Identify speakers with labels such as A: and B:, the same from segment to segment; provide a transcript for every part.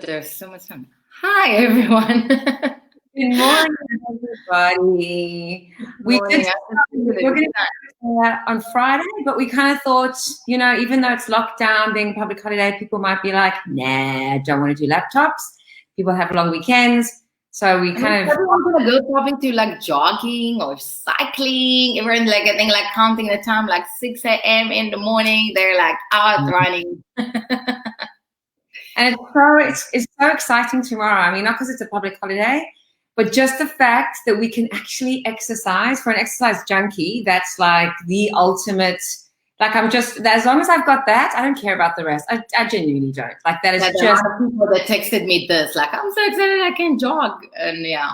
A: there's so much time. Hi, everyone.
B: Good morning, everybody. We
A: Morning.
B: we're going to on Friday, but we kind of thought, even though it's lockdown, being a public holiday, people might be like, nah, don't want to do laptops. People have long weekends. So we kind of...
A: Everyone's going to go probably to like jogging or cycling. Everyone like, I think like counting the time, like 6 a.m. in the morning, they're like out running.
B: And it's so exciting tomorrow. I mean, not because it's a public holiday, but just the fact that we can actually exercise. For an exercise junkie, that's like the ultimate. Like as long as I've got that, I don't care about the rest. I genuinely don't. Like that is just...
A: A lot of people that texted me this, like, I'm so excited I can jog. And yeah.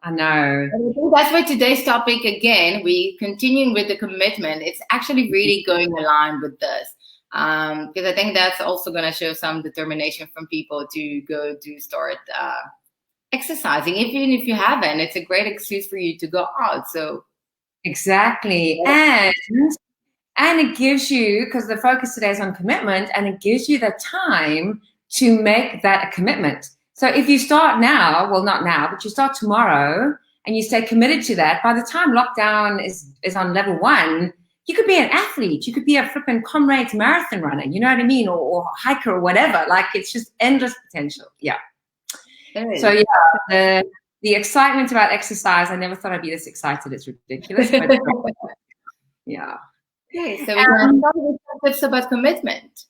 B: I know.
A: And I think that's why today's topic, again, we continuing with the commitment. It's actually really going aligned with this. Because I think that's also going to show some determination from people to go to start exercising. Even if you haven't, it's a great excuse for you to go out. So
B: exactly. And it gives you, because the focus today is on commitment, and it gives you the time to make that a commitment. So if you start now, well, not now, but you start tomorrow and you stay committed to that, by the time lockdown is on level 1, you could be an athlete, you could be a flipping Comrades marathon runner, you know what I mean, or hiker or whatever. Like, it's just endless potential. Yeah. So yeah, the excitement about exercise, I never thought I'd be this excited. It's ridiculous. But yeah.
A: Okay, so we're going to talk with tips about commitment.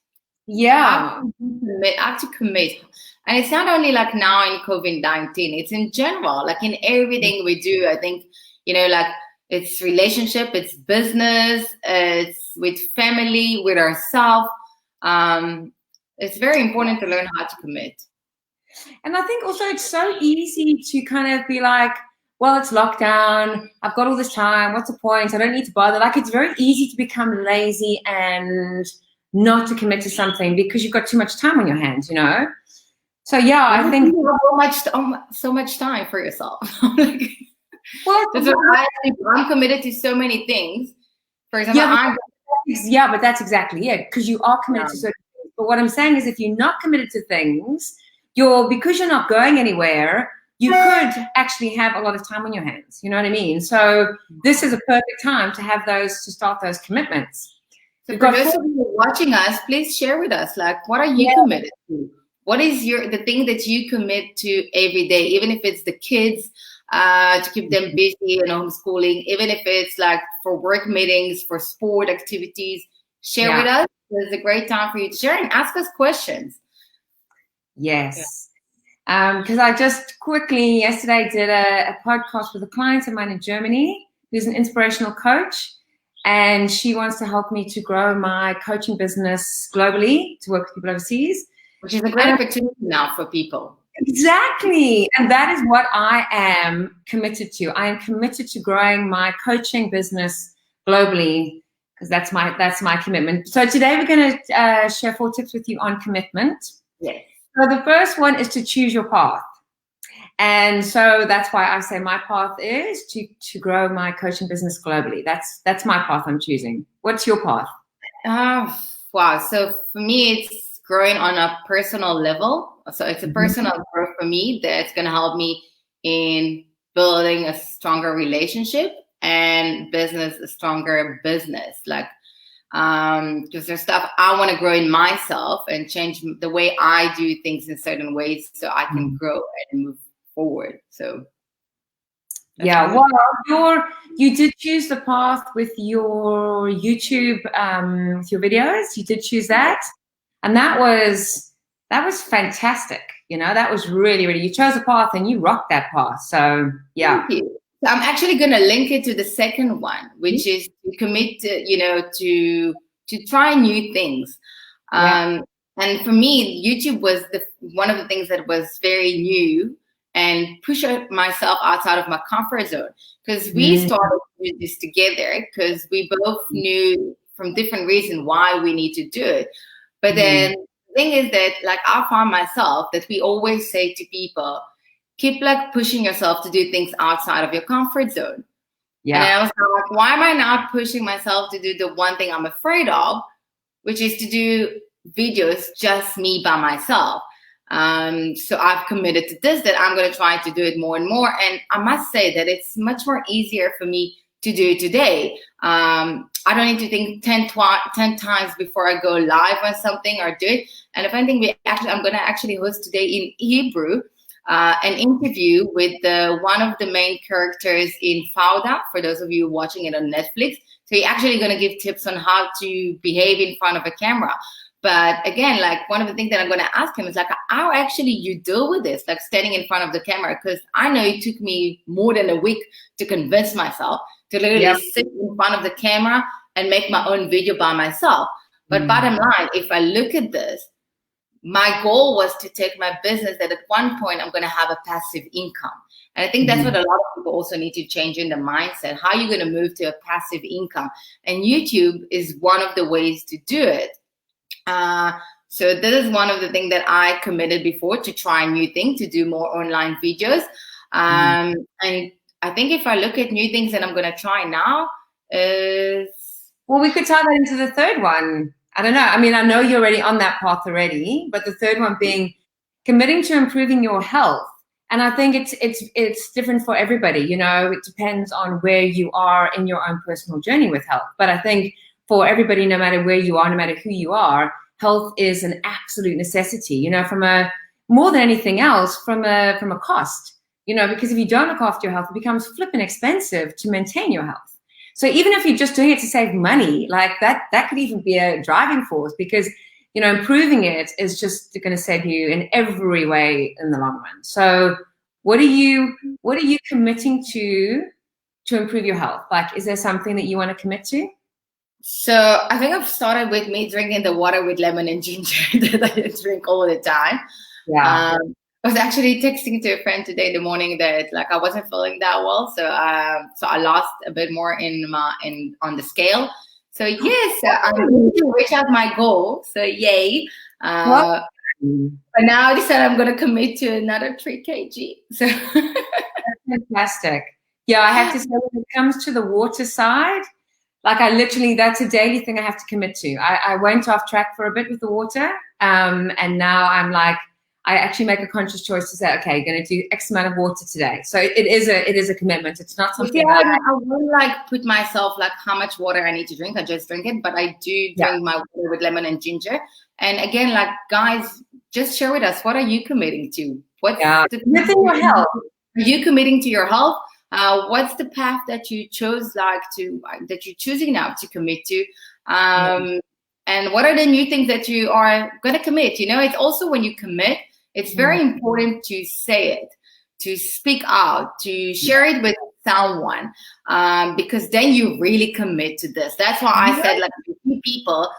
B: Yeah.
A: I have to commit. And it's not only like now in COVID-19, it's in general, like in everything we do. I think, like it's relationship, it's business, it's with family, with ourselves. It's very important to learn how to commit.
B: And I think also it's so easy to kind of be like, well, it's lockdown. I've got all this time. What's the point? I don't need to bother. Like, it's very easy to become lazy and not to commit to something because you've got too much time on your hands, So yeah, I think
A: you have so much time for yourself. Well, I'm committed to so many things. For example,
B: but that's exactly it, because you are committed to certain things. But what I'm saying is, if you're not committed to things, because you're not going anywhere, you could actually have a lot of time on your hands. You know what I mean? So this is a perfect time to start those commitments.
A: So for those of you watching us, please share with us, like, what are you committed to? What is the thing that you commit to every day, even if it's the kids, to keep them busy and homeschooling, even if it's like for work meetings, for sport activities, share with us. It's a great time for you to share and ask us questions.
B: Yes. Because I just quickly yesterday did a podcast with a client of mine in Germany who's an inspirational coach, and she wants to help me to grow my coaching business globally, to work with people overseas.
A: Which is a great opportunity now for people.
B: Exactly. And that is what I am committed to. I am committed to growing my coaching business globally, because that's my commitment. So today we're going to share 4 tips with you on commitment.
A: Yes.
B: So the first one is to choose your path. And so that's why I say my path is to grow my coaching business globally. That's my path I'm choosing. What's your path?
A: Wow. So for me, it's growing on a personal level. So it's a personal growth for me that's going to help me in building a stronger relationship and a stronger business. Like, because there's stuff I want to grow in myself and change the way I do things in certain ways so I can grow and move forward. So
B: yeah, well, you did choose the path with your YouTube, with your videos. You did choose that, and that was fantastic. That was really, really. You chose a path and you rocked that path. So yeah.
A: Thank you. So I'm actually going to link it to the second one, which is to commit to try new things. And for me, YouTube was one of the things that was very new and push myself outside of my comfort zone, because we started to do this together because we both knew from different reasons why we need to do it. But then the thing is that, like, I found myself that we always say to people, keep like pushing yourself to do things outside of your comfort zone. Yeah. And I was like, why am I not pushing myself to do the one thing I'm afraid of, which is to do videos just me by myself? So I've committed to this, that I'm going to try to do it more and more. And I must say that it's much more easier for me to do it today. I don't need to think 10 times before I go live on something or do it. And if anything, I'm going to actually host today in Hebrew an interview with one of the main characters in Fauda, for those of you watching it on Netflix. So he's actually going to give tips on how to behave in front of a camera. But again, like one of the things that I'm going to ask him is like, how actually you deal with this, like standing in front of the camera? Because I know it took me more than a week to convince myself to literally sit in front of the camera and make my own video by myself. But bottom line, if I look at this, my goal was to take my business that at one point I'm going to have a passive income. And I think that's what a lot of people also need to change in the mindset. How are you going to move to a passive income? And YouTube is one of the ways to do it. So this is one of the things that I committed before, to try a new thing, to do more online videos. And I think if I look at new things that I'm going to try now is...
B: Well, we could tie that into the third one. I don't know. I mean, I know you're already on that path already, but the third one being committing to improving your health. And I think it's different for everybody. You know, it depends on where you are in your own personal journey with health. But I think for everybody, no matter where you are, no matter who you are, health is an absolute necessity. You know, more than anything else, from a cost. You know, because if you don't look after your health, it becomes flipping expensive to maintain your health. So even if you're just doing it to save money, like that could even be a driving force, because, you know, improving it is just going to save you in every way in the long run. So what are you committing to improve your health? Like, is there something that you want to commit to?
A: So I think I've started with me drinking the water with lemon and ginger that I drink all the time.
B: Yeah.
A: I was actually texting to a friend today in the morning that like I wasn't feeling that well, so I lost a bit more on the scale. So yes, I'm going to reach out my goal. So yay! But now I decided I'm going to commit to another 3 kg. So
B: that's fantastic. Yeah, I have to say, when it comes to the water side, like that's a daily thing I have to commit to. I went off track for a bit with the water, and now I'm like, I actually make a conscious choice to say, okay, going to do X amount of water today. So it is a commitment. It's not something
A: I won't like put myself like how much water I need to drink. I just drink it, but I do drink my water with lemon and ginger. And again, like guys, just share with us, what are you committing to? Within
B: your health?
A: Are you committing to your health? What's the path that you chose, that you're choosing now to commit to? And what are the new things that you are going to commit? You know, it's also when you commit, it's very important to say it, to speak out, to share it with someone, because then you really commit to this. That's why I said, like, to people,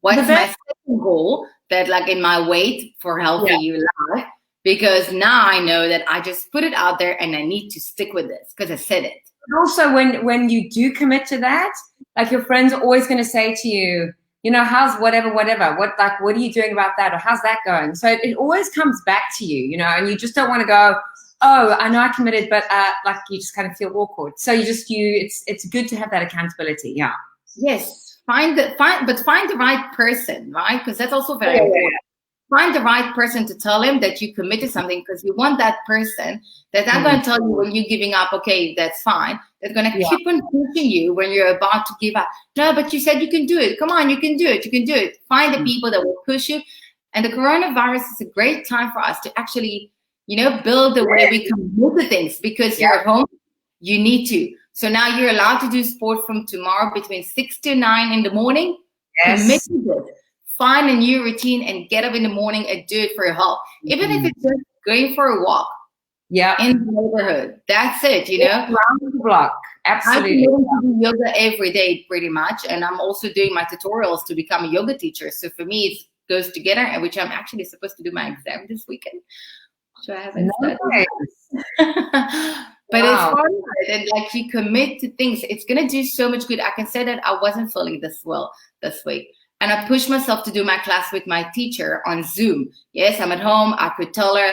A: what's my second goal, that like in my weight for healthy life, because now I know that I just put it out there and I need to stick with this because I said it.
B: Also, when you do commit to that, like your friends are always going to say to you, you know, how's whatever, what are you doing about that? Or how's that going? So it always comes back to you, you know, and you just don't want to go, oh, I know I committed, but like you just kind of feel awkward. So it's good to have that accountability. Yeah.
A: Yes. Find the right person, right? Because that's also very important. Find the right person to tell him that you committed something, because you want that person that's not going to tell you when you're giving up, okay, that's fine. They're going to keep on pushing you when you're about to give up. No, but you said you can do it. Come on, you can do it. You can do it. Find the people that will push you. And the coronavirus is a great time for us to actually, you know, build the way we can move the things, because you're at home, you need to. So now you're allowed to do sport from tomorrow between 6 to 9 in the morning.
B: Yes.
A: Commit to it. Find a new routine and get up in the morning and do it for your health. Even if it's just going for a walk in the neighborhood. That's it, you know?
B: Around the block. Absolutely.
A: I'm to do yoga every day pretty much. And I'm also doing my tutorials to become a yoga teacher. So for me, it goes together, and which I'm actually supposed to do my exam this weekend. So I haven't studied. But it's hard, and like you commit to things, it's going to do so much good. I can say that I wasn't feeling this well this week. And I pushed myself to do my class with my teacher on Zoom. Yes, I'm at home. I could tell her,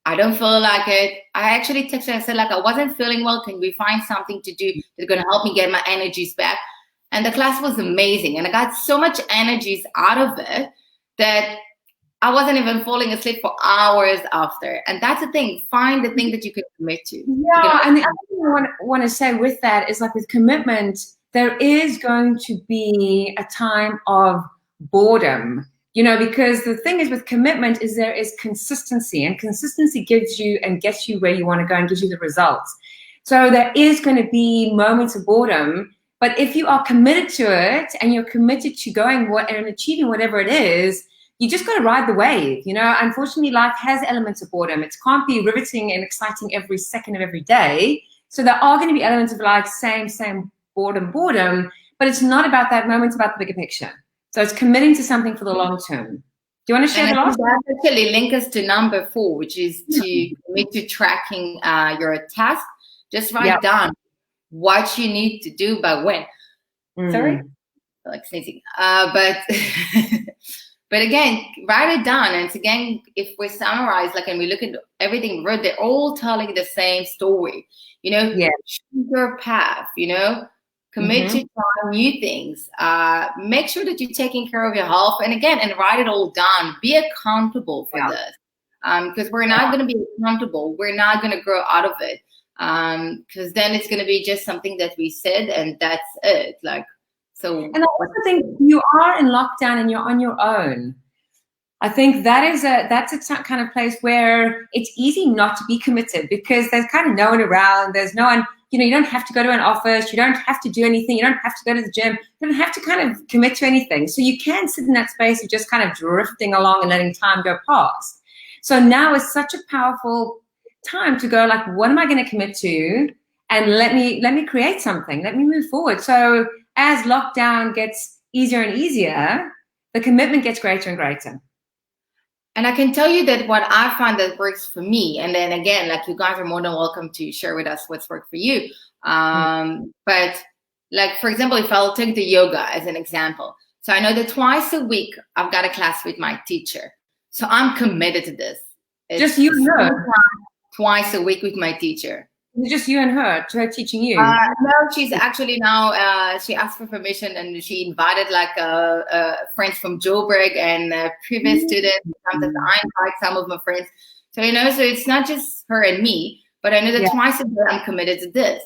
A: I don't feel like it. I actually texted her. I said, like, I wasn't feeling well. Can we find something to do that's going to help me get my energies back? And the class was amazing. And I got so much energies out of it that I wasn't even falling asleep for hours after. And that's the thing. Find the thing that you can commit to.
B: Yeah, and the other thing I want to say with that is, like, with commitment, there is going to be a time of boredom, you know, because the thing is with commitment is there is consistency, and consistency gives you and gets you where you want to go and gives you the results. So there is going to be moments of boredom, but if you are committed to it and you're committed to going and achieving whatever it is, you just got to ride the wave. You know, unfortunately, life has elements of boredom. It can't be riveting and exciting every second of every day. So there are going to be elements of like same boredom, but it's not about that moment, it's about the bigger picture. So it's committing to something for the long term. Do you want to share the last?
A: That actually links us to number 4, which is to commit to tracking your task. Just write down what you need to do by when. Sorry, like sneezing. But but again, write it down. And again, if we summarize, like, and we look at everything, they're all telling the same story. You know, choose your path. You know, commit to try new things. Make sure that you're taking care of your health. And again, and write it all down. Be accountable for this, because we're not going to be accountable. We're not going to grow out of it. Because then it's going to be just something that we said and that's it. Like, so.
B: And I also think you are in lockdown and you're on your own. I think that's a kind of place where it's easy not to be committed because there's kind of no one around. There's no one, you know, you don't have to go to an office. You don't have to do anything. You don't have to go to the gym. You don't have to kind of commit to anything. So you can sit in that space of just kind of drifting along and letting time go past. So now is such a powerful time to go, like, what am I going to commit to, and let me create something, let me move forward. So as lockdown gets easier and easier, the commitment gets greater and greater.
A: And I can tell you that what I find that works for me, and then again, like, you guys are more than welcome to share with us what's worked for you. But like, for example, if I'll take the yoga as an example, so I know that twice a week I've got a class with my teacher, so I'm committed to this. It's
B: just you and her.
A: Twice a week with my teacher.
B: Just you and her teaching you?
A: No, she's actually now, she asked for permission and she invited like friends from Joburg and previous students. Sometimes I invite some of my friends. So, you know, so it's not just her and me, but I know that twice a week I'm committed to this.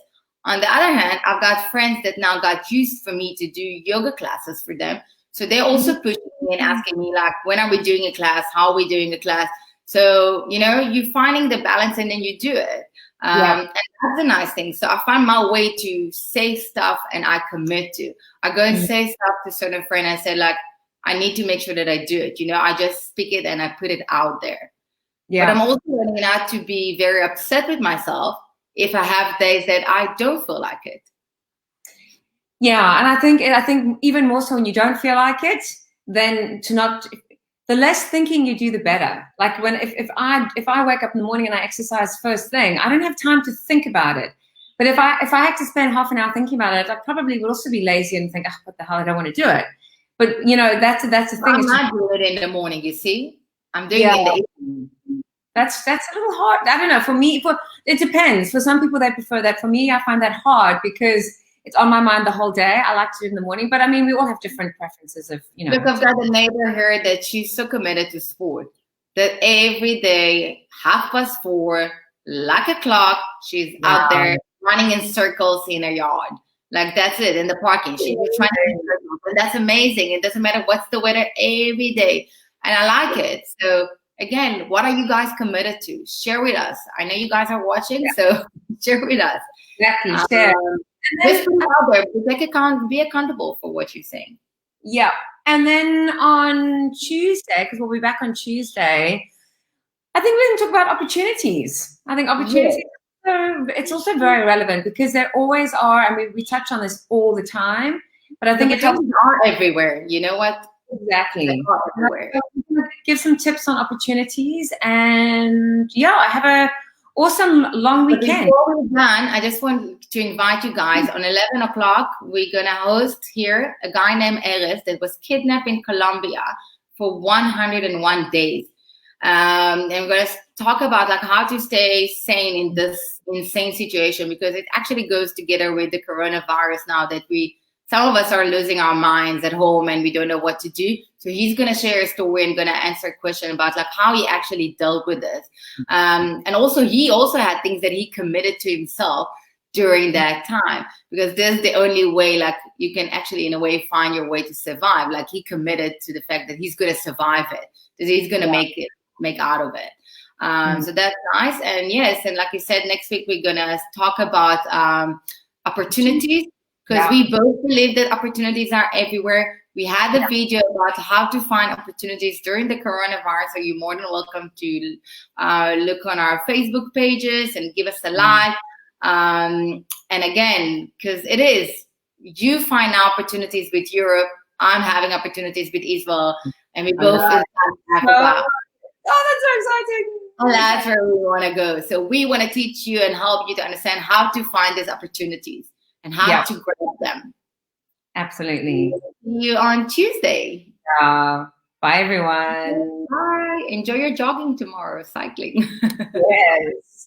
A: On the other hand, I've got friends that now got used for me to do yoga classes for them. So they're also pushing me and asking me, like, when are we doing a class? How are we doing a class? So, you know, you're finding the balance and then you do it. And that's a nice thing. So I find my way to say stuff and I commit to. I go and say stuff to certain friend. I say, like, I need to make sure that I do it. You know, I just speak it and I put it out there. But I'm also learning not to be very upset with myself if I have days that I don't feel like it.
B: Yeah, and I think even more so when you don't feel like it, then to not. The less thinking you do, the better. Like, when if I wake up in the morning and I exercise first thing, I don't have time to think about it. But if I had to spend half an hour thinking about it, I probably would also be lazy and think, oh, what the hell, I don't want to do it. But, you know, that's the thing.
A: I'm not doing it in the morning, you see. I'm doing it in the evening.
B: That's a little hard. I don't know. For me, it depends. For some people, they prefer that. For me, I find that hard because it's on my mind the whole day. I like to do it in the morning, but I mean, we all have different preferences of, you know.
A: Look, I've got a neighbor here that she's so committed to sport that every day, 4:30, like a clock, she's out there running in circles in her yard. Like, that's it, in the parking. She's trying to run in circles, and that's amazing. It doesn't matter what's the weather every day. And I like it. So again, what are you guys committed to? Share with us. I know you guys are watching, so share with us.
B: Exactly, share.
A: Just put it out there. Be accountable for what you're saying.
B: Yeah. And then on Tuesday, because we'll be back on Tuesday, I think we can talk about opportunities. I think opportunities, it's also very relevant because there always are, and we touch on this all the time, but I think it helps.
A: Are everywhere. You know what?
B: Exactly. Give some tips on opportunities, and I have a awesome long weekend.
A: Before we're done, I just want to invite you guys. On 11 o'clock, we're going to host here a guy named Eris that was kidnapped in Colombia for 101 days. And we're going to talk about, like, how to stay sane in this insane situation, because it actually goes together with the coronavirus now that we some of us are losing our minds at home and we don't know what to do. So he's going to share a story and going to answer a question about like how he actually dealt with this. And also he also had things that he committed to himself during that time, because this is the only way like you can actually in a way find your way to survive. Like he committed to the fact that he's going to survive it, that he's going to make out of it. So that's nice. And yes, and like you said, next week we're going to talk about opportunities, because we both believe that opportunities are everywhere. We had a video about how to find opportunities during the coronavirus, so you're more than welcome to look on our Facebook pages and give us a like. And again, because it is, you find opportunities with Europe, I'm having opportunities with Israel, and we both in South Africa.
B: Oh, that's so exciting.
A: And that's where we want to go. So we want to teach you and help you to understand how to find these opportunities and how to grab them.
B: Absolutely.
A: See you on Tuesday.
B: Bye, everyone.
A: Bye. Enjoy your jogging tomorrow, cycling.
B: Yes.